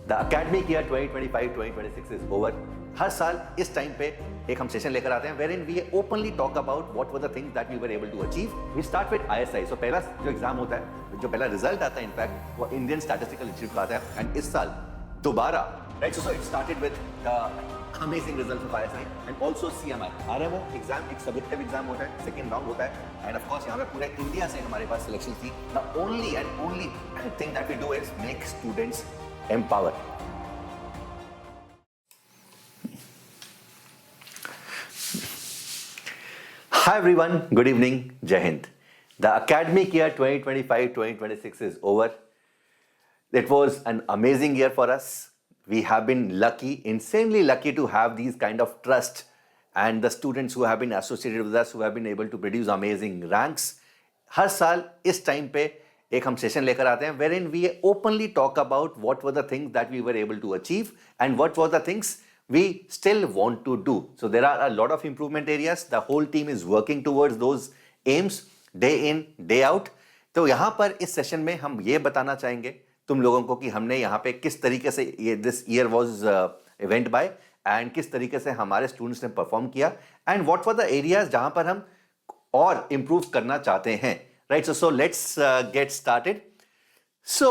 The academic year 2025-2026 is over. हर साल इस टाइम पे एक हम सेशन लेकर आते हैं wherein we openly talk about what were the things that we were able to achieve. We start with ISI. So पहला जो एग्जाम होता है, जो पहला रिजल्ट आता है इनफैक्ट, वो इंडियन स्टैटिस्टिकल इंस्टीट्यूट का आता है। एंड इस साल दोबारा right, so it started with the amazing result of ISI and also CMI. RMO exam एक सब्जेक्टिव एग्जाम होता है, सेकंड राउंड होता है एंड ऑफ कोर्स यहाँ पे पूरे इंडिया से हमारे पास सिलेक्शन थी। The only thing that we do is make students empowered. Hi everyone, good evening, Jai Hind. The academic year 2025-2026 is over. It was an amazing year for us. We have been lucky, insanely lucky to have these kind of trust and the students who have been associated with us, who have been able to produce amazing ranks. हर साल इस time पे एक हम session लेकर आते हैं wherein we openly talk about what were the things that we were able to achieve and what were the things we still want to do. So there are a lot of improvement areas. The whole team is working towards those aims day in, day out. तो यहाँ पर इस session में हम ये बताना चाहेंगे तुम लोगों को कि हमने यहाँ पे किस तरीके से ये this year was event by and किस तरीके से हमारे स्टूडेंट्स ने परफॉर्म किया and what were the areas जहाँ पर हम और इम्प्रूव करना चाहते हैं। Right, so let's get started. So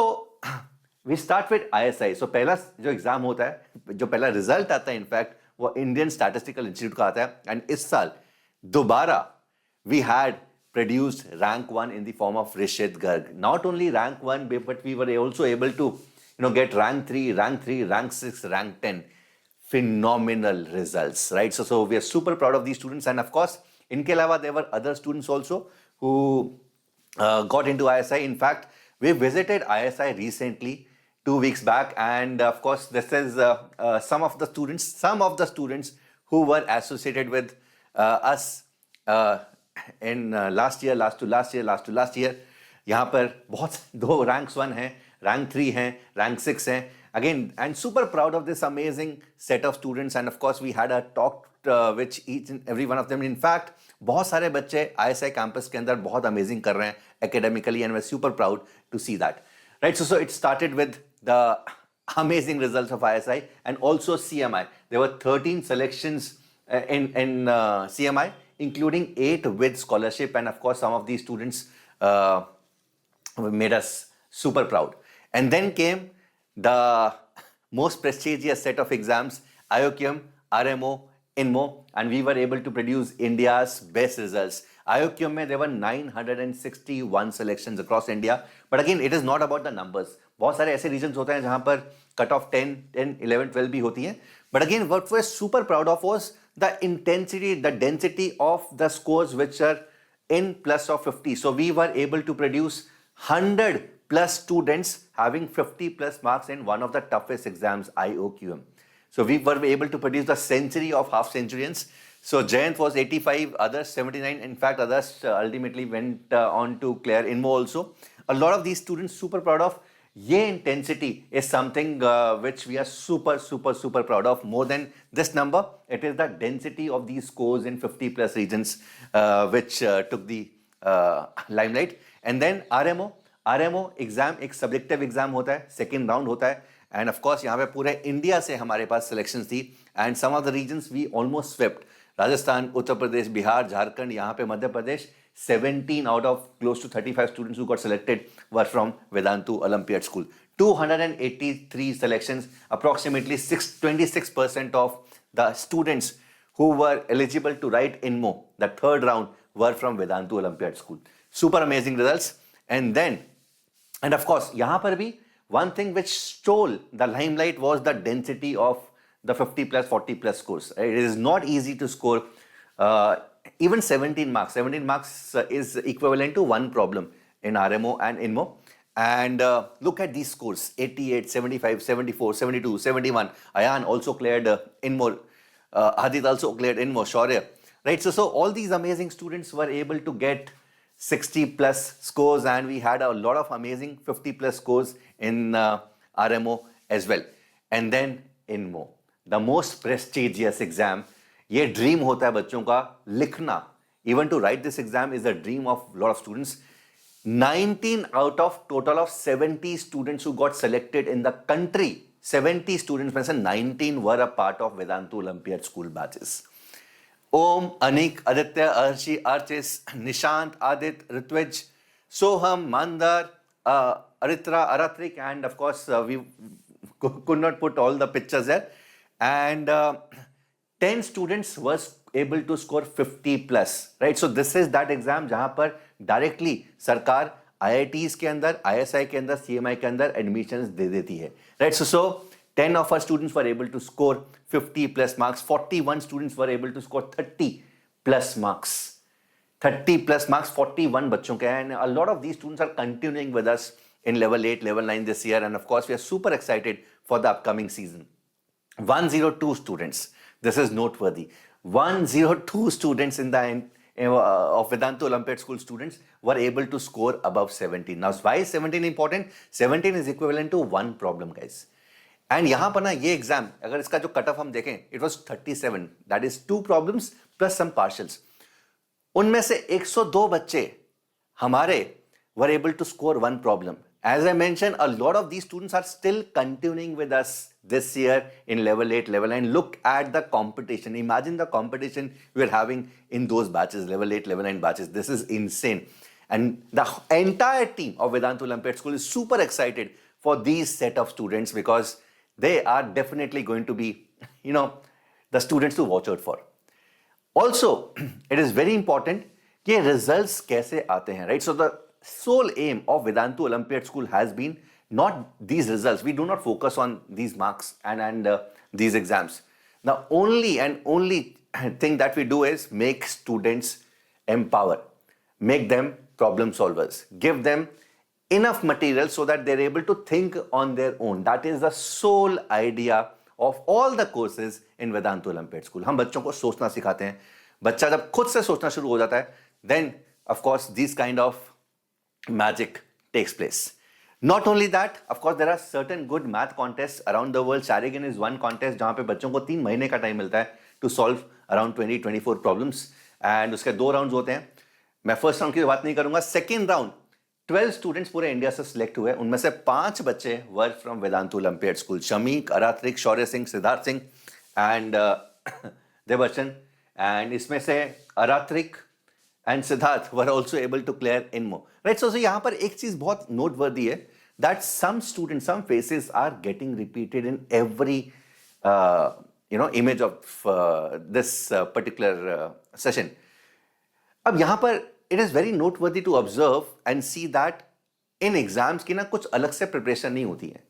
we start with ISI. So पहला जो एग्जाम होता है, जो पहला रिजल्ट आता है इनफैक्ट, वो इंडियन स्टैटिस्टिकल इंस्टीट्यूट का आता है एंड इस साल दोबारा we had produced rank 1 in the form of Rishit Garg. Not only rank 1, but we were also able to get rank 3, rank 6, rank 10. Phenomenal results, right? So we are super proud of these students, and of course इनके अलावा there were other students also who got into ISI. In fact, we visited ISI recently 2 weeks back, and of course this is some of the students who were associated with us in last year. यहाँ पर बहुत दो ranks 1 हैं, rank 3 हैं, rank 6 हैं again, and super proud of this amazing set of students. And of course we had a talk which each and every one of them, in fact बहुत सारे बच्चे ISI campus के अंदर बहुत amazing कर रहे हैं academically, and we're super proud to see that. Right, so it started with the amazing results of ISI and also CMI. There were 13 selections in CMI, including 8 with scholarship, and of course some of these students made us super proud. And then came the most prestigious set of exams, IOQM, RMO, INMO, and we were able to produce India's best results. IOQM में there were 961 selections across India, but again it is not about the numbers. बहुत सारे ऐसे regions होते हैं जहाँ पर cut off 10, 11, 12 भी होती हैं, but again what we're super proud of was the intensity, the density of the scores which are in plus of 50. So we were able to produce 100 plus students having 50 plus marks in one of the toughest exams, IOQM. So we were able to produce the century of half centurions. So Jayant was 85, others 79. In fact, others ultimately went on to clear INMO also. A lot of these students super proud of. ये intensity is something which we are super proud of. More than this number, it is the density of these scores in 50 plus regions which took the limelight. And then RMO exam एक subjective exam होता है, second round होता है, and of course यहाँ पे पूरे India से हमारे पास सिलेक्शंस थी and some of the regions we almost swept. Rajasthan, Uttar Pradesh, Bihar, Jharkhand, यहाँ पे Madhya Pradesh, 17 out of close to 35 students who got selected were from Vedantu Olympiad School. 283 selections, approximately 26% of the students who were eligible to write INMO, the third round, were from Vedantu Olympiad School. Super amazing results. And of course, यहाँ पर भी one thing which stole the limelight was the density of the 50 plus, 40 plus scores. It is not easy to score even 17 marks. 17 marks is equivalent to one problem in RMO and INMO. And look at these scores: 88, 75, 74, 72, 71. Ayan also cleared INMO. Adit also cleared INMO. Shaurya. Right. So all these amazing students were able to get 60 plus scores, and we had a lot of amazing 50 plus scores in RMO as well. And then INMO, the most prestigious exam. ये dream होता है बच्चों का लिखना. Even to write this exam is a dream of a lot of students. 19 out of total of 70 students who got selected in the country 70 students में से 19 were a part of Vedantu Olympiad school batches. Om, Anik, Aditya, Arshi, Archis, Nishant, Adit, Ritwij, Soham, Mandar, Aritra, Aratrik, and of course we could not put all the pictures there. And 10 students was able to score 50 plus, right? So this is that exam जहाँ पर directly सरकार IITs के अंदर, ISI के अंदर, CMI के अंदर admissions दे देती है, right? So 10 of our students were able to score 50 plus marks. 41 students were able to score 30 plus marks. 30 plus marks, 41 बच्चों के हैं, and a lot of these students are continuing with us in level 8, level 9 this year, and of course we are super excited for the upcoming season. 102 students. This is noteworthy. 102 students in the of Vedantu Olympiad School students were able to score above 17. Now, why is 17 important? 17 is equivalent to one problem, guys. And यहां पर ना ये exam, अगर इसका जो cut off हम देखें, it was 37, that is 2 problems plus some partials. उनमें से 102 बच्चे हमारे वर एबल टू score 1 problem. As I mentioned, a lot of these students are still continuing with us this year in level 8, level 9. Look at the competition. Imagine the competition we are having in those batches, level 8, level 9 batches. This is insane. And the entire team of Vedantu Olympiad School is super excited for these set of students because they are definitely going to be, the students to watch out for. Also, it is very important कि results कैसे आते हैं, right? So the sole aim of Vedantu Olympiad School has been not these results. We do not focus on these marks and these exams. The only thing that we do is make students empower, make them problem solvers, give them enough material so that they're able to think on their own. That is the sole idea of all the courses in Vedantu Olympiad School. हम बच्चों को सोचना सिखाते हैं. बच्चा जब खुद से सोचना शुरू हो जाता है, then of course this kind of magic takes place. Not only that, of course there are certain good math contests around the world. Sharigan is one contest जहाँ पे बच्चों को 3 महीने का टाइम मिलता है to solve around 20-24 problems, and उसके 2 rounds होते हैं. मैं फर्स्ट राउंड की बात नहीं करूंगा. सेकेंड राउंड 12 स्टूडेंट्स पूरे इंडिया से सिलेक्ट हुए. उनमें से 5 बच्चे were from Vedantu olympiad school. Shamik, Aratrik, Shaurya Singh, Siddharth Singh and Devarshan. And इसमें से Aratrik and Siddharth were also able to clear INMO, right? So यहाँ पर एक चीज बहुत नोटवर्दी है that some students, some faces are getting repeated in every image of this particular session. अब यहाँ पर it is very noteworthy to observe and see that in exams की ना कुछ अलग से प्रिपरेशन नहीं होती है,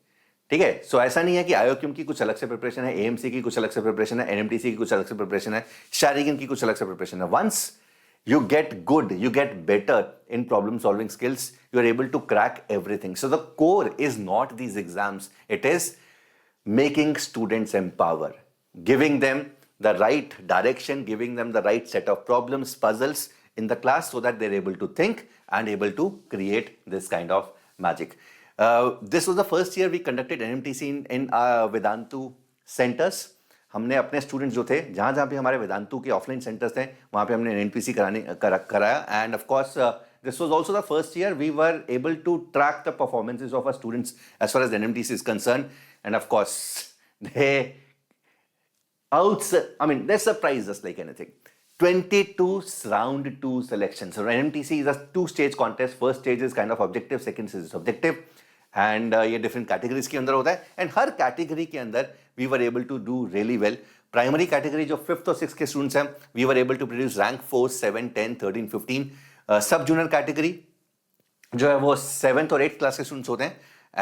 ठीक है? सो ऐसा नहीं है कि IOQM की कुछ अलग से प्रिपरेशन है, AMC की कुछ अलग से प्रिपरेशन है, NMTC की कुछ अलग से प्रिपरेशन है, शारिगन की कुछ अलग से प्रिपरेशन है. Once you get good, you get better in problem solving skills, you are able to crack everything. So the core is not these exams, it is making students empower, giving them the right direction, giving them the right set of problems, puzzles in the class so that they're able to think and able to create this kind of magic. This was the first year we conducted NMTC in Vedantu centers. हमने अपने students जो थे, जहाँ जहाँ भी हमारे वेदांतु के offline centres थे, वहाँ पे हमने NMTC कराया. And of course this was also the first year we were able to track the performances of our students as far as NMTC is concerned. And of course, they surprised us like anything. 22 round 2 selections. So NMTC is a 2-stage contest. First stage is kind of objective, second stage is subjective, and ये different categories के अंदर होता है. And her category के अंदर we were able to do really well. Primary category जो 5th और 6th के students हैं, we were able to produce rank 4, 7, 10, 13, 15. Sub junior category जो है वो 7th और 8th class के students होते हैं,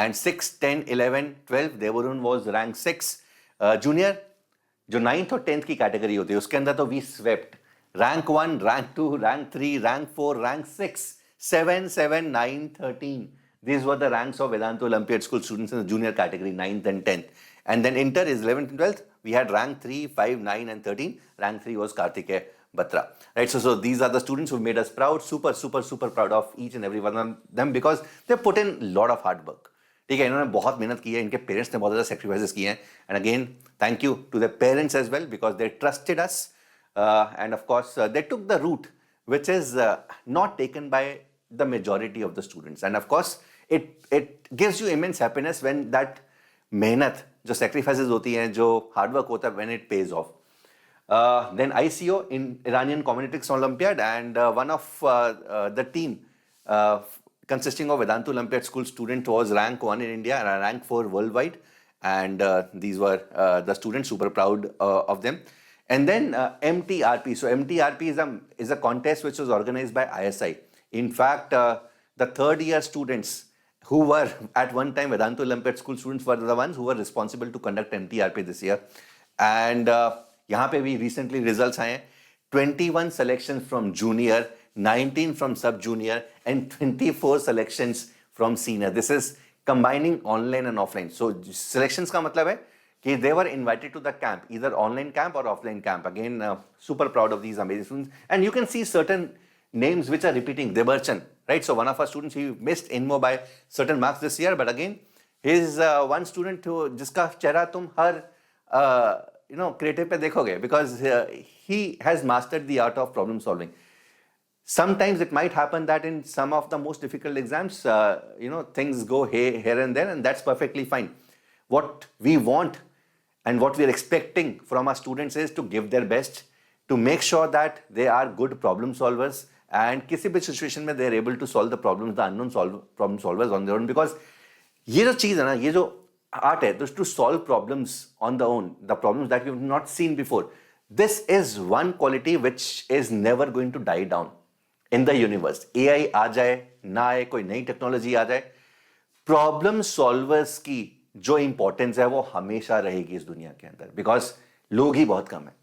and 6, 10, 11, 12 Devarun was rank 6. Junior जो 9th और 10th की category होती है, उसके अंदर तो we swept. Rank 1, rank 2, rank 3, rank 4, rank 6, 7, 7, 9, 13. These were the ranks of Vedantu Olympiad School students in the junior category, 9th and 10th. And then inter is 11th and 12th. We had rank 3, 5, 9 and 13. Rank 3 was Kartikeya Batra. Right? So these are the students who made us proud. Super, super, super proud of each and every one of them because they put in a lot of hard work. ठीक है, इन्होंने बहुत मेहनत की है, इनके parents ने बहुत ज़्यादा सेक्रीफाइसेस किए हैं. And again thank you to the parents as well because they trusted us. And of course they took the route which is not taken by the majority of the students, and of course it gives you immense happiness when that mehnat जो sacrifices होती हैं, जो hard work होता है, when it pays off. Then ICO in Iranian Combinatorics Olympiad, and one of the team consisting of Vedanta Olympiad school student was rank 1 in India and rank 4 worldwide, and these were the students, super proud of them. And then MTRP. So MTRP is a contest which was organized by ISI. In fact, the third year students who were at one time Vedanta Olympiad school students were the ones who were responsible to conduct MTRP this year. And यहाँ पे भी recently results आए हैं. 21 selections from junior, 19 from sub junior, and 24 selections from senior. This is combining online and offline. So selections का मतलब है कि they were invited to the camp, either online camp or offline camp. Again, super proud of these amazing students. And you can see certain names which are repeating. Debarchan, right? So one of our students, he missed INMO by certain marks this year, but again, he is one student who जिसका चेहरा तुम हर creative पे देखोगे, because he has mastered the art of problem solving. Sometimes it might happen that in some of the most difficult exams, things go here and there, and that's perfectly fine. What we want and what we are expecting from our students is to give their best, to make sure that they are good problem solvers, and किसी भी situation में they are able to solve the problems, the unknown problem solvers on their own. Because ये जो चीज़ है ना, ये जो art है, to solve problems on the own, the problems that we have not seen before, this is one quality which is never going to die down in the universe. AI आ जाए ना आए, कोई नई टेक्नोलॉजी आ जाए, problem solvers की जो importance है वो हमेशा रहेगी इस दुनिया के अंदर, बिकॉज लोग ही बहुत कम है.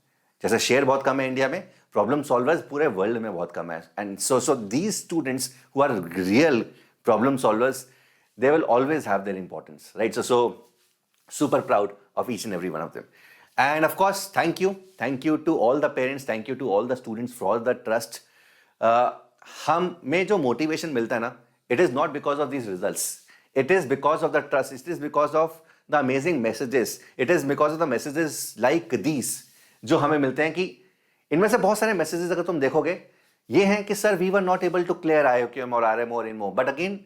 जैसे शेयर बहुत कम है इंडिया में, प्रॉब्लम सॉल्वर्स पूरे वर्ल्ड में बहुत कम है. And so these students who are real problem solvers, they will always have their importance, right? So super proud of each and every one of them. And of course, thank you to all the parents, thank you to all the students for all the trust. हम में जो motivation मिलता है ना, it is not because of these results, it is because of the trust, it is because of the amazing messages, it is because of the messages like these जो हमें मिलते हैं. कि इनमें से बहुत सारे messages अगर तुम देखोगे, ये हैं कि sir, we were not able to clear IOQM or RMO or INMO, but again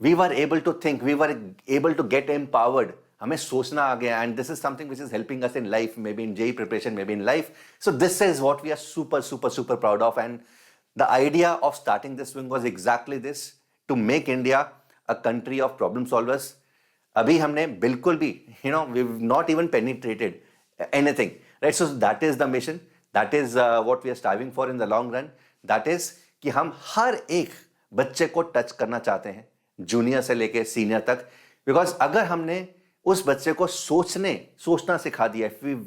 we were able to think, we were able to get empowered. हमें सोचना आ गया, and this is something which is helping us in life, maybe in JEE preparation, maybe in life. So this is what we are super proud of. And the idea of starting this wing was exactly this, to make India a country of problem solvers. अभी हमने बिल्कुल भी, we've not even penetrated anything, right? So that is the mission, that is what we are striving for in the long run. That is कि हम हर एक बच्चे को touch करना चाहते हैं, जूनियर से लेके सीनियर तक. बिकॉज अगर हमने उस बच्चे को सोचना सिखा दिया, if we've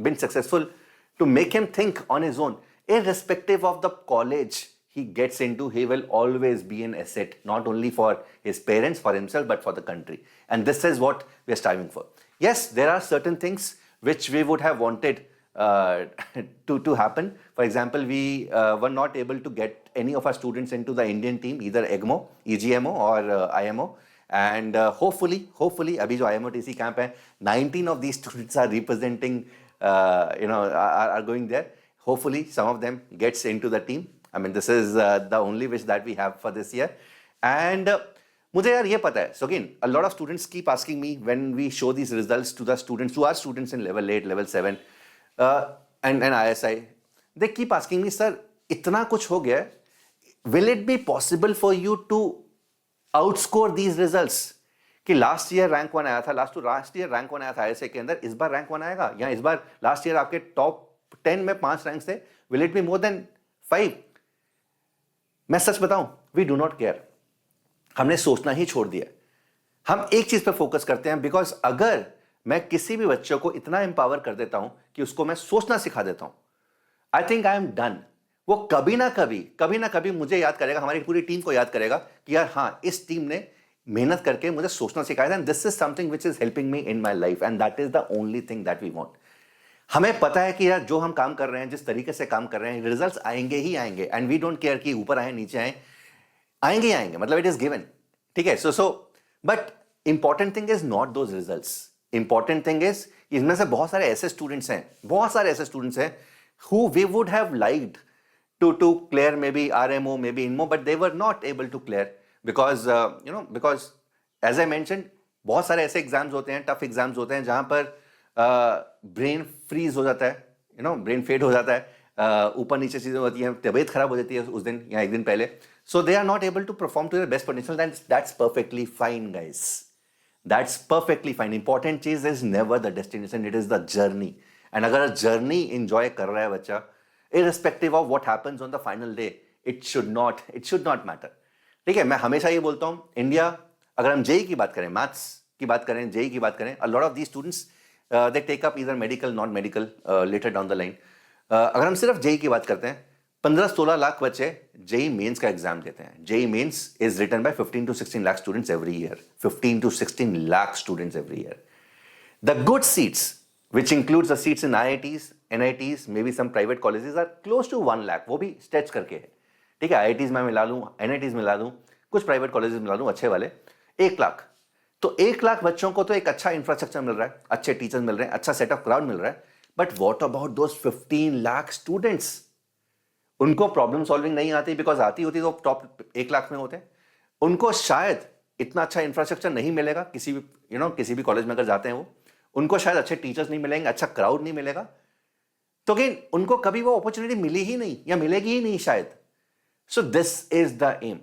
been successful to make him think on his own, irrespective of the college he gets into, he will always be an asset, not only for his parents, for himself, but for the country. And this is what we are striving for. Yes, there are certain things which we would have wanted to happen. For example, we were not able to get any of our students into the Indian team, either EGMO, EGMO or IMO. And hopefully, abhi jo IMOTC camp hai, 19 of these students are representing, are going there. Hopefully, some of them gets into the team. I mean, this is the only wish that we have for this year. And मुझे यार ये पता है. So again, a lot of students keep asking me when we show these results to the students who are students in level 8, level 7, and ISI, they keep asking me, sir, इतना कुछ हो गया, will it be possible for you to outscore these results? कि last year rank 1 आया था, last year rank 1 आया था ISI के अंदर, इस बार रैंक 1 आएगा, या इस बार लास्ट ईयर आपके टॉप 10 में 5 रैंक थे, will it be more than 5? मैं सच बताऊं, we do not care. हमने सोचना ही छोड़ दिया. हम एक चीज पे फोकस करते हैं, बिकॉज अगर मैं किसी भी बच्चे को इतना एम्पावर कर देता हूं कि उसको मैं सोचना सिखा देता हूं, I think I am done. वो कभी ना कभी मुझे याद करेगा, हमारी पूरी टीम को याद करेगा कि यार हाँ, इस टीम ने मेहनत करके मुझे सोचना सिखाया था. And this is something which is helping me in my life, and that is the only thing that we want. हमें पता है कि यार जो हम काम कर रहे हैं, जिस तरीके से काम कर रहे हैं, रिजल्ट्स आएंगे ही आएंगे. एंड वी डोंट केयर कि ऊपर आए नीचे आए, आएंगे ही आएंगे, मतलब इट इज गिवन. ठीक है. So but important thing is not those results. Important thing is, इसमें से बहुत सारे ऐसे स्टूडेंट्स हैं who we would have liked to clear maybe RMO, maybe INMO, but they were not able to clear because because as I mentioned, बहुत सारे ऐसे exams होते हैं, टफ एग्जाम्स होते हैं जहां पर ब्रेन फ्रीज हो जाता है, ब्रेन फेड हो जाता है, ऊपर नीचे चीजें होती हैं, तबीयत खराब हो जाती है उस दिन या एक दिन पहले. So they are not able to perform to their best potential. That's perfectly fine guys. That's perfectly fine. Important चीज is never the destination, it is the journey. And अगर जर्नी enjoy कर रहा है बच्चा, irrespective of what happens on the final day, it should not matter. ठीक है, मैं हमेशा ये बोलता हूँ, इंडिया, अगर हम जेई की बात करें, मैथ्स की बात करें, जेई की बात करें, a lot of these students they take up either medical, non-medical later down the line. अगर हम सिर्फ जेई की बात करते हैं, 15-16 लाख बच्चे जेई मेंस का एग्जाम देते हैं. JEE mains is written by 15 to 16 lakh students every year. 15 to 16 lakh students every year. The good seats, which includes the seats in IITs, NITs, maybe some private colleges, are close to 1 lakh. वो भी stretch करके है. ठीक है, IITs में मिला लूँ, NITs मिला दूँ, कुछ प्राइवेट कॉलेजेस मिला लूँ अच्छे वाले, 1 लाख. तो 1 लाख बच्चों को तो एक अच्छा इंफ्रास्ट्रक्चर मिल रहा है, अच्छे टीचर्स मिल रहे हैं, अच्छा सेट ऑफ क्राउड मिल रहा है. But what about those 15 lakh students? उनको प्रॉब्लम सॉल्विंग नहीं आती, बिकॉज आती होती तो टॉप 1 लाख में होते. उनको शायद इतना अच्छा इंफ्रास्ट्रक्चर नहीं मिलेगा किसी भी किसी भी कॉलेज में अगर जाते हैं वो. उनको शायद अच्छे टीचर्स नहीं मिलेंगे, अच्छा क्राउड नहीं मिलेगा. तो अगेन उनको कभी वो अपॉर्चुनिटी मिली ही नहीं या मिलेगी ही नहीं शायद. So this is the aim.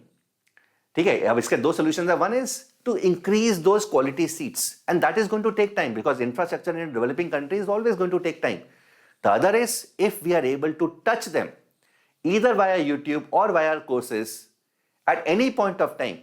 ठीक है, अब इसके दो सोल्यूशन है. One is to increase those quality seats, and that is going to take time, because infrastructure in developing country is always going to take time. The other is if we are able to touch them either via YouTube or via our courses at any point of time,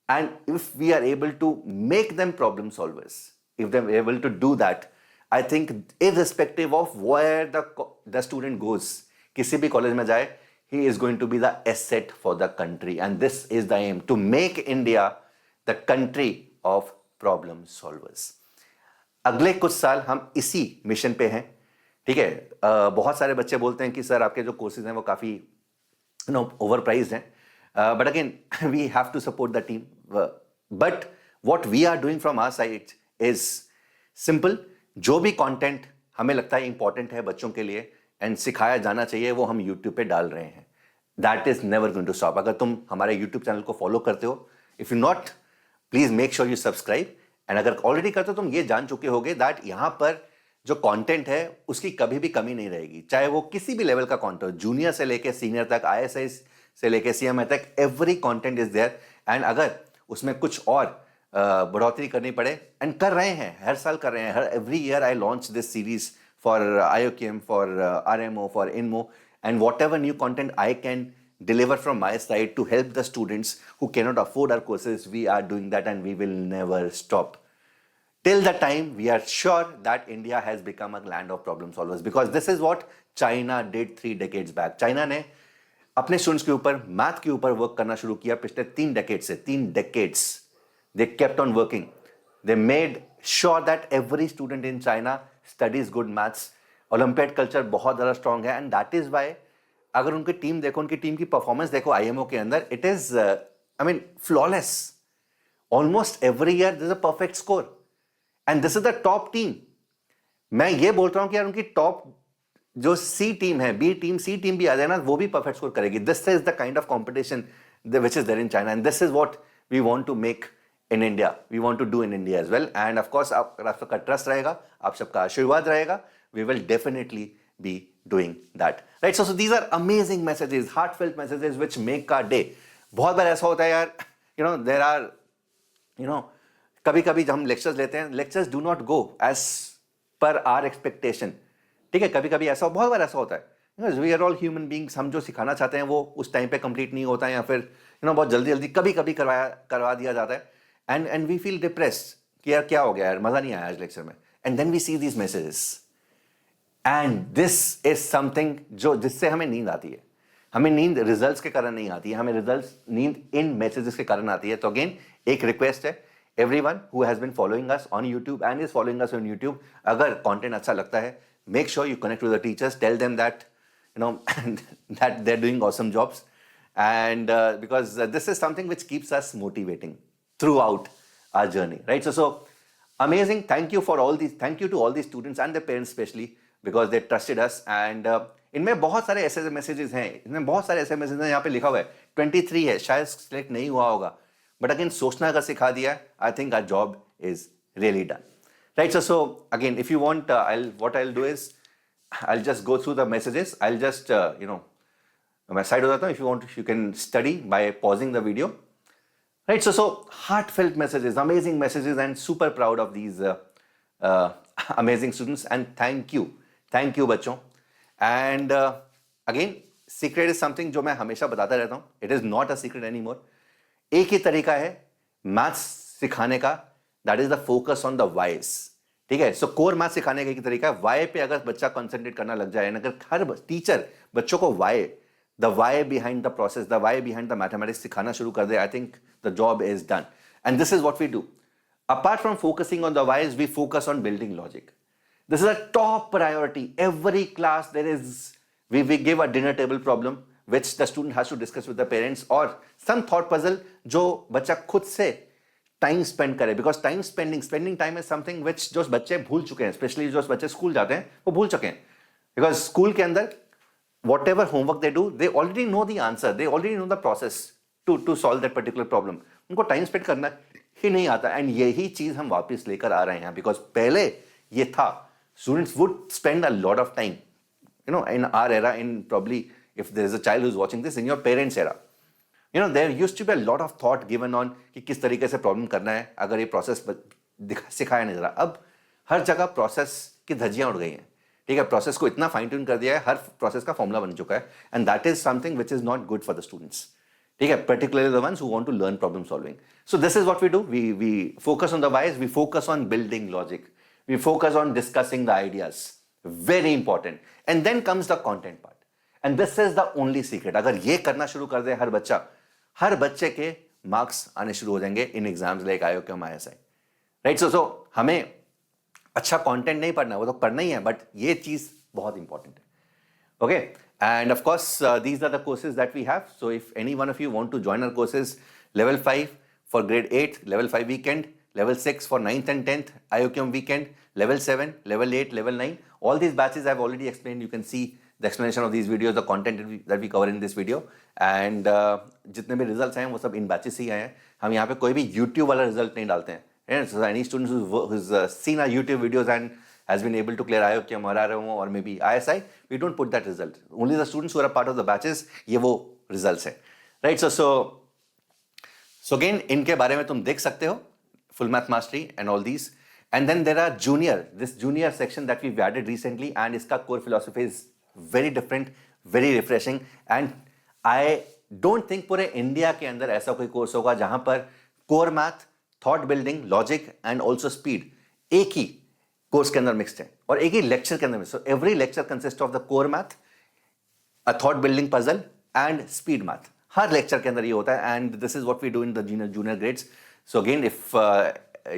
and if we are able to make them problem solvers, if they're able to do that, I think irrespective of where the student goes, किसी भी college में जाए, he is going to be the asset for the country, and this is the aim, to make India the country of problem solvers. अगले कुछ साल हम इसी mission पे हैं. ठीक है, बहुत सारे बच्चे बोलते हैं कि सर आपके जो कोर्सेज हैं वो काफ़ी ओवर प्राइज्ड हैं, but again we have to support the team. But what we are doing from our side is simple. जो भी कंटेंट हमें लगता है इंपॉर्टेंट है बच्चों के लिए एंड सिखाया जाना चाहिए, वो हम यूट्यूब पे डाल रहे हैं. That is never going to stop. अगर तुम हमारे यूट्यूब चैनल को फॉलो करते हो, if you not, please make sure you subscribe. And अगर ऑलरेडी करते हो, तुम ये जान चुके होगे दैट यहाँ पर जो कंटेंट है उसकी कभी भी कमी नहीं रहेगी, चाहे वो किसी भी लेवल का कंटेंट, जूनियर से लेके सीनियर तक, ISI से लेके CMI तक, every content is there. And अगर उसमें कुछ और बढ़ोतरी करनी पड़े, एंड कर रहे हैं, हर साल कर रहे हैं, हर every year I launch this series for IOKM, for RMO, for INMO, and whatever new content I can deliver from my side to help the students who cannot afford our courses, we are doing that, and we will never stop till the time we are sure that India has become a land of problem solvers, because this is what China did 3 decades back. China ने अपने students के ऊपर, math के ऊपर work करना शुरू किया पिछले 3 decades से. 3 decades they kept on working. They made sure that every student in China studies good maths. Olympiad culture बहुत ज़्यादा strong है, and that is why अगर उनकी टीम देखो, उनकी टीम की परफॉर्मेंस देखो IMO के अंदर, it is flawless. Almost every year there is a perfect score. And this is the top team. मैं ये बोल रहा हूं कि यार उनकी टॉप जो सी टीम है, बी टीम, सी टीम भी आ जाए ना, वो भी परफेक्ट स्कोर करेगी. This is the kind of competition which is there in China, and this is what we want to make in India, we want to do in India as well. And of course आप सबका trust रहेगा, आप सबका आशीर्वाद रहेगा, we will definitely be doing that, right. So these are amazing messages, heartfelt messages which make our day. बहुत बार ऐसा होता है यार, देयर आर कभी कभी जब हम लेक्चर्स लेते हैं, lectures do not go as per our expectation. ठीक है, कभी कभी ऐसा, बहुत बार ऐसा होता है. We are all human beings. हम जो सिखाना चाहते हैं वो उस टाइम पे कंप्लीट नहीं होता है, या फिर बहुत जल्दी जल्दी कभी कभी करवा दिया जाता है, एंड वी फील डिप्रेस्ड कि यार क्या हो गया यार, मजा नहीं आया आज लेक्चर में. And then we see these messages, and this is something जो जिससे हमें नींद आती है. हमें नींद रिजल्ट्स के कारण नहीं आती है, हमें रिजल्ट्स नींद इन मैसेजेस के कारण आती है. तो अगेन एक रिक्वेस्ट है, everyone who has been following us on YouTube and is following us on YouTube, अगर content अच्छा लगता है, make sure you connect with the teachers, tell them that that they're doing awesome jobs, and because this is something which keeps us motivating throughout our journey, right? So amazing. Thank you for all these. Thank you to all these students and their parents especially, because they trusted us. And इनमें बहुत सारे ऐसे messages हैं, इनमें बहुत सारे ऐसे messages हैं. यहाँ पे लिखा हुआ है 23 है, शायद सिलेक्ट नहीं हुआ होगा, बट अगेन सोचना अगर सिखा दिया, I think our job is really done. Right, so again, if you want, what I'll do is, I'll just go through the messages. I'll just, मैं side हो जाता हूँ. If you want, you can study by pausing the video. Right, so heartfelt messages, amazing messages, and super proud of these amazing students. And thank you बच्चों. And again, secret is something जो मैं हमेशा बताता रहता हूँ. It is not a secret anymore. एक ही तरीका है मैथ्स सिखाने का, that is the focus on the whys. ठीक है, सो कोर मैथ सिखाने का एक तरीका है, वाई पे अगर बच्चा कंसंट्रेट करना लग जाए, अगर हर टीचर बच्चों को the why behind the process, the why behind the mathematics सिखाना शुरू कर दे, I think the job is done. And this is what we do. Apart from focusing on the whys, we focus on building logic. This is a top priority. Every class there is, we give a dinner table problem which the student has to discuss with the parents, or some thought puzzle जो बच्चा खुद से time spend करे, because spending time is something विच जो बच्चे भूल चुके हैं, स्पेशली जो बच्चे स्कूल जाते हैं वो भूल चुके हैं. बिकॉज स्कूल के अंदर whatever homework they do, they already know the answer, they already know the process to solve that particular problem. उनको टाइम स्पेंड करना ही नहीं आता. एंड यही चीज हम वापस लेकर आ रहे हैं, बिकॉज पहले ये था, students would spend a lot of time, in our era, in probably, if there is a child who's watching this, in your parents' era, there used to be a lot of thought given on कि किस तरीके से problem करना है अगर ये process सिखाया नहीं जा रहा. अब हर जगह प्रोसेस की धज्जियां उड़ गई हैं. ठीक है, प्रोसेस को इतना फाइन ट्यून कर दिया है, हर प्रोसेस का फॉर्मूला बन चुका है, and that is something which is not good for the students. ठीक है, particularly the ones who want to learn problem solving. So this is what we do. We focus on the whys, we focus on building logic, we focus on discussing the ideas, very important. And then comes the content part, and this is the only secret. अगर ये करना शुरू कर दे हर बच्चे के marks आने शुरू हो जाएंगे इन exams like IOCAM ISI. Right, so हमें अच्छा कंटेंट नहीं पढ़ना, वो तो पढ़ना ही है, बट ये चीज बहुत इंपॉर्टेंट है. Okay, and of course these are the courses that we have. So if any one of you want to join our courses, level 5 for grade 8, level 5 weekend, level 6 for 9th and 10th IOCAM weekend, level 7, level 8, level 9. All these batches I've already explained. You can see the explanation of these videos, the content that we cover in this video. And जितने भी results आए हैं वो सब इन batches से ही आए हैं. हम यहाँ पे कोई भी YouTube वाला result नहीं डालते हैं. So any student who's seen our YouTube videos and has been able to clear IOCAM or RMO or maybe ISI, we don't put that result. Only the students who are a part of the batches, ये वो results हैं. Right, so again इनके बारे में तुम देख सकते हो, full math mastery and all these. And then there are this junior section that we've added recently, and its core philosophy is very different, very refreshing. And I don't think पूरे India के अंदर ऐसा कोई course होगा जहां पर core math, thought building, logic and also speed एक ही course के अंदर मिक्सड है और एक ही लेक्चर के अंदर. So every lecture consist of the core math, a thought building puzzle and speed math. हर लेक्चर के अंदर ये होता है, and this is what we do in the junior grades. So again, if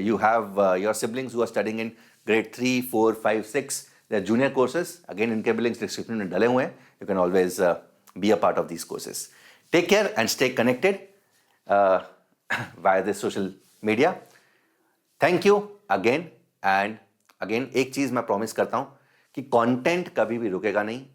you have your siblings who are studying in grade 3, 4, 5, 6, they're junior courses. Again, इनके भी links description में डले हुए हैं. You can always be a part of these courses. Take care and stay connected via this social media. Thank you again and again. एक चीज मैं promise करता हूँ कि content कभी भी रुकेगा नहीं.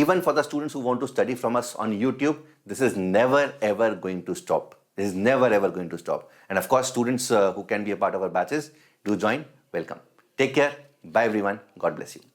Even for the students who want to study from us on YouTube, this is never ever going to stop. This is never ever going to stop. And of course, students who can be a part of our batches, do join. Welcome. Take care. Bye everyone. God bless you.